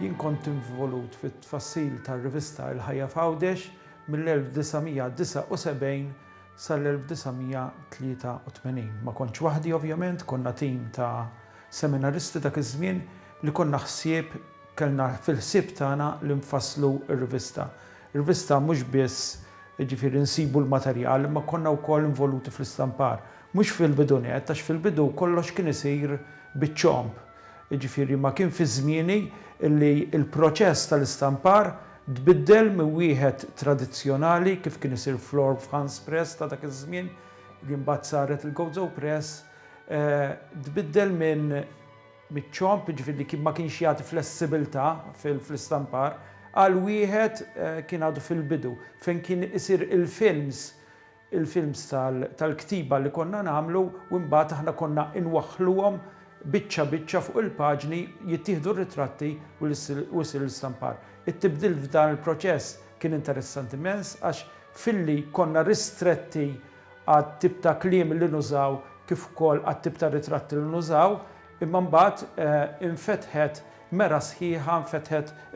Jien kont involut fit-tfassil tar-rivista Il-Ħajja f'Għawdex mill-1979 sal-1983. Ma kontx waħdi ovvjament, konna tim ta' seminaristi dak iż-żmien li konna kellna fil-ħsieb tagħna li nfasslu r-rivista. Ir-rivista mhux biss jiġifieri nsibu l-materjal, ma konna wkoll involuti fl-istampar. Mhux fil-bidunet, għax fil-bidu kollox kien isir biċ-ċomp. Jiġifieri ma kien fi żmieni li l-proċess tal-istampar tbiddel minn wieħed tradizzjonali kif kien isir Flor France Press ta' dak iż-żmien li mbagħad saret il-Gozo Press, tbiddel minn miċ-ċomp, jiġifieri kien ma kienx jagħti flessibilità fl-istampar, għal wieħed kien għadu fil-bidu fejn kien isir il-films tal-ktiba li konna nagħmlu u mbagħad aħna konna inwaħħluhom biċċa fuq il-paġni jittieħdu r-ritratti u isir l-istampar. It-tibdil f'dan il-proċess kien interessanti immens għax filli konna ristretti għat-tip ta' kliem li nużaw kif ukoll għat-tip ta' ritratti li nużaw, imma mbagħad infetħet mera sħiħa,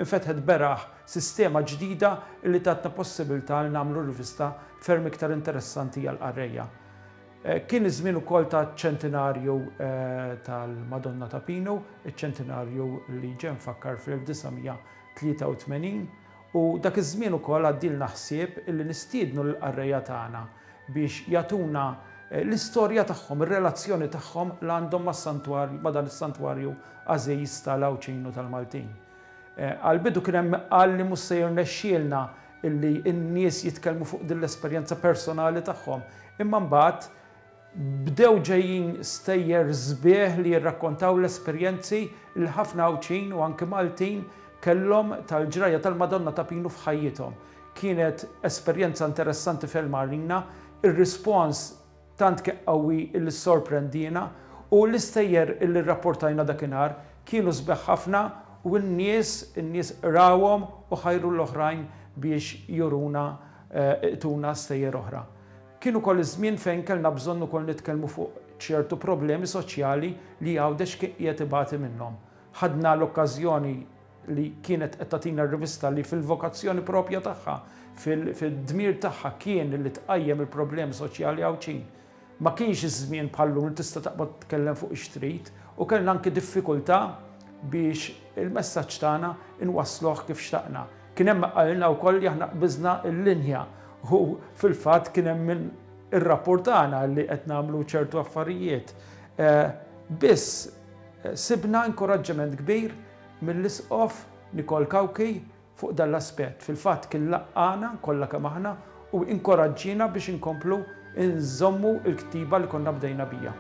infetħet beraħ sistema ġdida li tatna possibilità li nagħmlu rivista ferm iktar interessanti għall-qarrejja. Kien iż-żmien ukoll ta' ċentinarju tal-Madonna ta' Pino, iċ-ċentinarju li ġie mfakkar fl-1983 u dak iż-żmien ukoll għaddilna ħsieb illi nistiednu l-qarrejja tagħna biex jagħtuna l-istorja tagħhom, ir-relazzjoni tagħhom li għandhom ma' dan is-santwarju għażiż tal-Awċinu tal-Maltin. Għal-bidu kien hemm qal li mhux se jirnexxielna illi n-nies jitkellmu fuq din l-esperjenza personali tagħhom, imma mbagħad bdew ġejjin stejjer sbieħ li jirrakkontaw l-esperjenzi li ħafna Awċin u anke Maltin kellhom tal-ġraja tal-Madonna ta' Pino f'ħajjithom. Kienet esperjenza interessanti fil-marina, ir-rispons tant qawwi li sorprendina u l-istejjer li rrapportajna dakinhar kienu sbieħ ħafna u n-nies rawhom u ħajru l-oħrajn biex juruna ituna stejjer oħra. Kienu koll iż-żmien fejn kellna bżonn ukoll nitkellmu fuq ċertu problemi soċjali li Għawdex qiegħed ibati minnhom. Ħadna l-okkażjoni li kienet qed tagħtina r-rivista li fil-vokazzjoni proprja tagħha, fid-dmir tagħha kien li tqajjem il-problemi soċjali Awċin. Ma kienx iż-żmien bħallum li tista' taqbad titkellem fuq ix-trid u kellna anke diffikultà biex il-messaġġ tagħna inwassluh kif xtaqna. Kien hemm qalilna wkoll li aħna qbiżna l-linja u fil-fatt kien hemm min irrappurtana li qed nagħmlu ċertu affarijiet. Biss sibna inkoraġġiment kbir mill-isqof Nicole Kawki fuq dan l-aspett. Fil-fatt kien laqqana kollha kemm aħna u inkoraġġina biex inkomplu nżommu l-ktiba li konna bdejna bija.